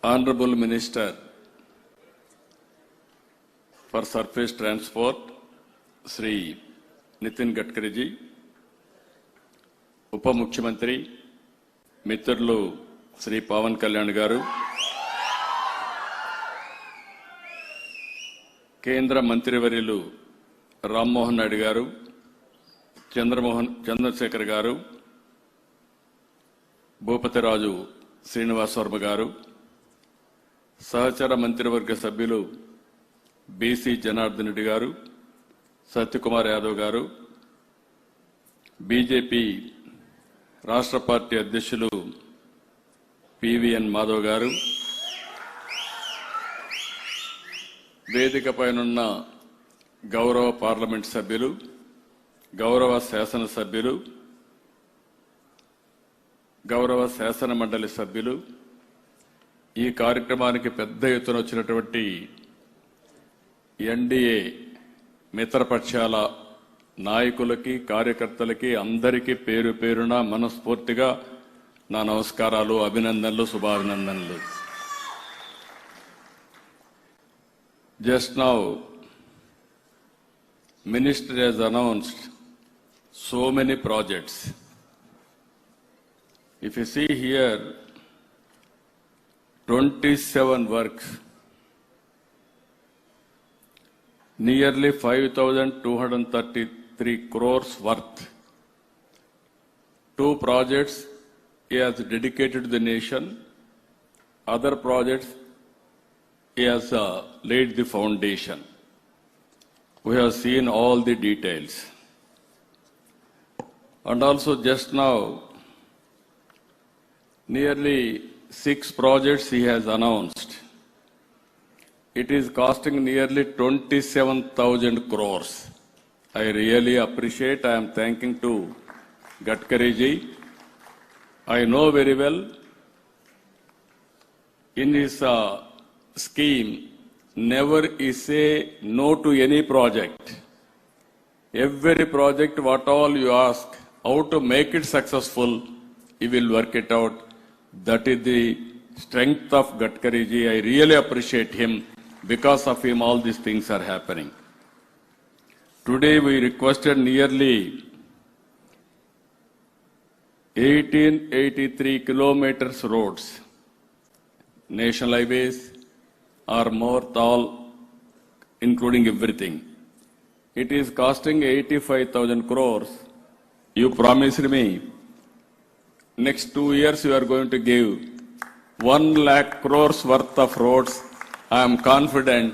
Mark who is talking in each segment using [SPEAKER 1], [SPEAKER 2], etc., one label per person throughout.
[SPEAKER 1] Honorable Minister for Surface Transport, Sri Nitin Gadkari ji, Upa Mukhyamantri, మిత్రులు శ్రీ పవన్ కళ్యాణ్ గారు, కేంద్ర మంత్రివర్యులు రామ్మోహన్ నాయుడు గారు, చంద్రశేఖర్ గారు, భూపతిరాజు శ్రీనివాస్ వర్మ గారు, సహచర మంత్రివర్గ సభ్యులు బీసీ జనార్దన్ రెడ్డి గారు, సత్యకుమార్ యాదవ్ గారు, బీజేపీ రాష్ట్ర పార్టీ అధ్యక్షులు పివిఎన్ మాధవ్ గారు, వేదిక పైనున్న గౌరవ పార్లమెంట్ సభ్యులు, గౌరవ శాసనసభ్యులు, గౌరవ శాసన మండలి సభ్యులు, ఈ కార్యక్రమానికి పెద్ద ఎత్తున వచ్చినటువంటి ఎన్డీఏ మిత్రపక్షాల నాయకులకి, కార్యకర్తలకి అందరికీ పేరు పేరున మనస్ఫూర్తిగా నా నమస్కారాలు, అభినందనలు, శుభాభినందనలు. Just now, Minister has announced so many projects. If you see here, 27 works, nearly 5,233 crores worth. 2 projects he has dedicated to the nation. Other projects he has laid the foundation. We have seen all the details. And also just now, nearly 6 projects he has announced. It is costing nearly 27,000 crores. I really appreciate. I am thanking to Gadkari ji. I know very well in his scheme, never he say no to any project. Every project, what all you ask, how to make it successful, he will work it out. That is the strength of Gadkari ji. I really appreciate him. Because of him, all these things are happening. Today we requested nearly 1883 kilometers roads, national highways are more tall, including everything. It is costing 85,000 crores. You promised me next 2 years you are going to give 1 lakh crores worth of roads. I am confident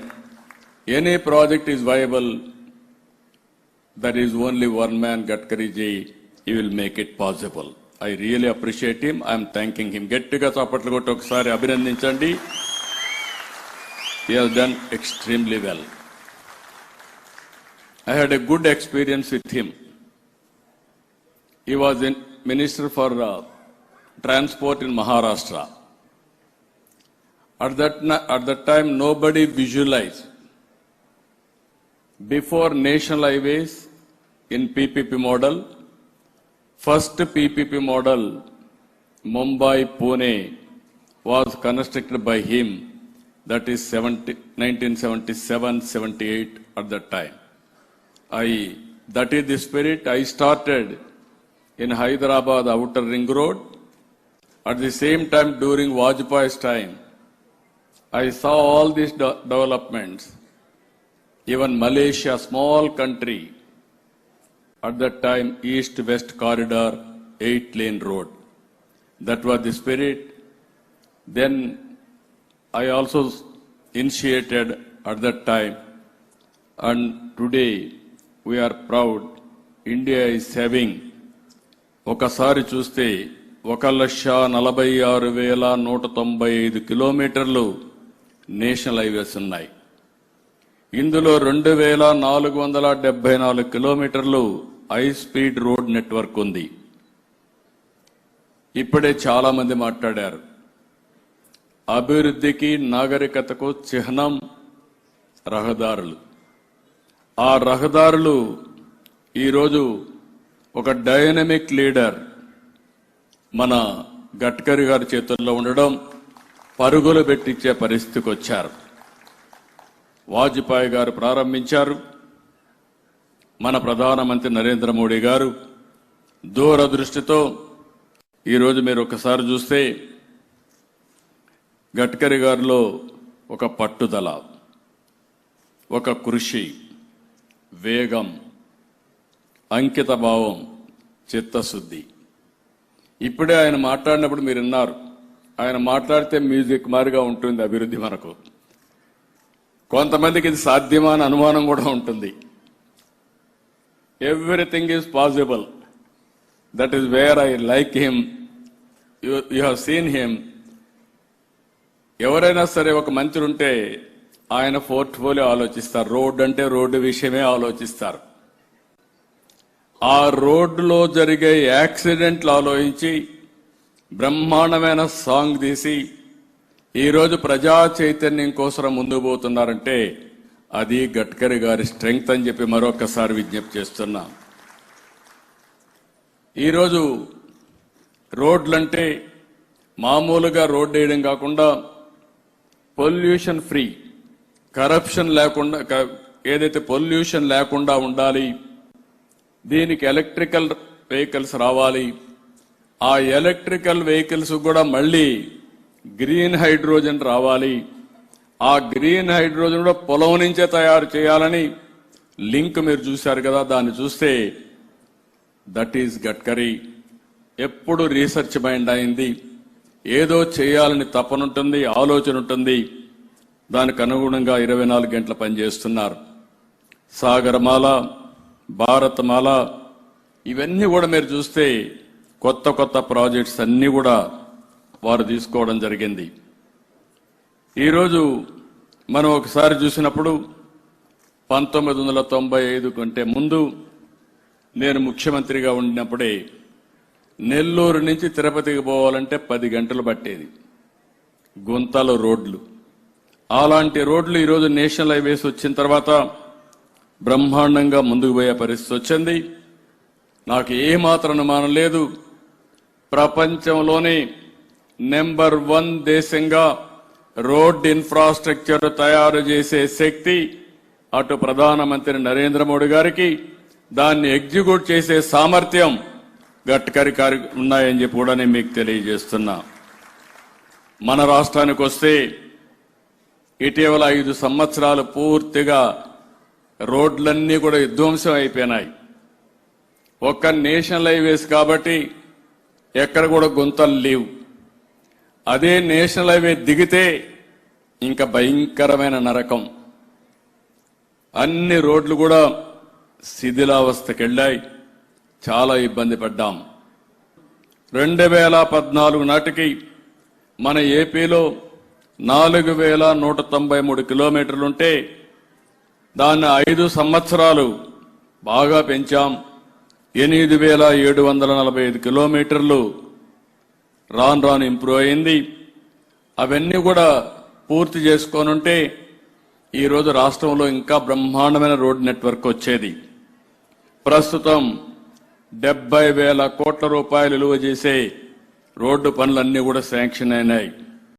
[SPEAKER 1] any project is viable. There is only one man, Gadkari ji. He will make it possible. I really appreciate him. I am thanking him. Gettiga chapatlu kotti okasari abhinandinchandi. He has done extremely well. I had a good experience with him. He was in Minister for Transport in Maharashtra. At that time, nobody visualized. Before national highways in PPP model, first PPP model, Mumbai-Pune, was constructed by him. That is 1977-78 at that time. That is the spirit. I started in Hyderabad outer ring road. At the same time, during Vajpayee's time, I saw all these developments. Even Malaysia, small country, at that time, east-west corridor, 8-lane road. That was the spirit. Then I also initiated at that time. And today, we are proud. India is having, ఒకసారి చూస్తే 1,46,195 కిలోమీటర్లు national highways ఉన్నాయి. ఇందులో 2,474 కిలోమీటర్లు high speed road network ఉంది. ఇప్పుడే చాలా మంది మాట్లాడారు, అభివృద్ధికి నాగరికతకు చిహ్నం రహదారులు. ఆ రహదారులు ఈరోజు ఒక డైనమిక్ లీడర్ మన గడ్కరీ గారి చేతుల్లో ఉండడం, పరుగులు పెట్టించే పరిస్థితికి వచ్చారు. వాజ్పేయి గారు ప్రారంభించారు. మన ప్రధానమంత్రి నరేంద్ర మోడీ గారు దూరదృష్టితో ఈరోజు మీరు ఒకసారి చూస్తే గడ్కరీ గారిలో ఒక పట్టుదల, ఒక కృషి, వేగం, అంకిత భావం, చిత్తశుద్ధి. ఇప్పుడే ఆయన మాట్లాడినప్పుడు మీరు విన్నారు. ఆయన మాట్లాడితే మ్యూజిక్ మారిగా ఉంటుంది అభివృద్ధి. మనకు కొంతమందికి ఇది సాధ్యమా అని అనుమానం కూడా ఉంటుంది. Everything is possible. That is where I like him. You have seen him. ఎవరైనా సరే ఒక మంత్రి ఉంటే ఆయన పోర్ట్ఫోలియో ఆలోచిస్తారు. రోడ్డు అంటే రోడ్డు విషయమే ఆలోచిస్తారు. ఆ రోడ్డులో జరిగే యాక్సిడెంట్లు ఆలోచించి బ్రహ్మాండమైన సాంగ్ తీసి ఈరోజు ప్రజా చైతన్యం కోసం ముందుకు పోతున్నారంటే అది గడ్కరీ గారి స్ట్రెంగ్త్ అని చెప్పి మరొకసారి విజ్ఞప్తి చేస్తున్నా. ఈరోజు రోడ్లంటే మామూలుగా రోడ్డు వేయడం కాకుండా పొల్యూషన్ ఫ్రీ, కరప్షన్ లేకుండా, ఏదైతే పొల్యూషన్ లేకుండా ఉండాలి, దీనికి ఎలక్ట్రికల్ వెహికల్స్ రావాలి. ఆ ఎలక్ట్రికల్ వెహికల్స్ కూడా మళ్ళీ గ్రీన్ హైడ్రోజన్ రావాలి. ఆ గ్రీన్ హైడ్రోజన్ కూడా పొలం నుంచే తయారు చేయాలని లింక్ మీరు చూశారు కదా. దాన్ని చూస్తే దట్ ఈజ్ గడ్కరీ. ఎప్పుడు రీసెర్చ్ మైండ్ అయింది. ఏదో చేయాలని తపనుంటుంది, ఆలోచన ఉంటుంది. దానికి అనుగుణంగా 24 గంటల పనిచేస్తున్నారు. సాగరమాల, భారతమాల, ఇవన్నీ కూడా మీరు చూస్తే కొత్త కొత్త ప్రాజెక్ట్స్ అన్నీ కూడా వారు తీసుకోవడం జరిగింది. ఈరోజు మనం ఒకసారి చూసినప్పుడు 1995 కంటే ముందు నేను ముఖ్యమంత్రిగా ఉండినప్పుడే నెల్లూరు నుంచి తిరుపతికి పోవాలంటే 10 గంటలు పట్టేది. గుంతలు రోడ్లు. అలాంటి రోడ్లు ఈరోజు నేషనల్ హైవేస్ వచ్చిన తర్వాత బ్రహ్మాండంగా ముందుకు పోయే పరిస్థితి వచ్చింది. నాకు ఏమాత్రం అనుమానం లేదు, ప్రపంచంలోనే నెంబర్ 1 దేశంగా రోడ్ ఇన్ఫ్రాస్ట్రక్చర్ తయారు చేసే శక్తి అటు ప్రధానమంత్రి నరేంద్ర మోడీ గారికి, దాన్ని ఎగ్జిక్యూట్ చేసే సామర్థ్యం గడ్కరీ గారికి ఉన్నాయని చెప్పి కూడా నేను మీకు తెలియజేస్తున్నా. మన రాష్ట్రానికి వస్తే ఇటీవల 5 సంవత్సరాలు పూర్తిగా రోడ్లన్నీ కూడా విధ్వంసం అయిపోయినాయి. ఒక్క నేషనల్ హైవేస్ కాబట్టి ఎక్కడ కూడా గుంతలు లేవు. అదే నేషనల్ హైవే దిగితే ఇంకా భయంకరమైన నరకం. అన్ని రోడ్లు కూడా శిథిలావస్థకి వెళ్ళాయి. చాలా ఇబ్బంది పడ్డాం. 2014 నాటికి మన ఏపీలో 4193 కిలోమీటర్లుంటే దాన్ని 5 సంవత్సరాలు బాగా పెంచాం. 8745 కిలోమీటర్లు రాను రాను ఇంప్రూవ్ అయింది. అవన్నీ కూడా పూర్తి చేసుకోనుంటే ఈరోజు రాష్ట్రంలో ఇంకా బ్రహ్మాండమైన రోడ్ నెట్వర్క్ వచ్చేది. ప్రస్తుతం 70,000 కోట్ల రూపాయలు విలువ చేసే రోడ్డు పనులన్నీ కూడా శాంక్షన్ అయినాయి.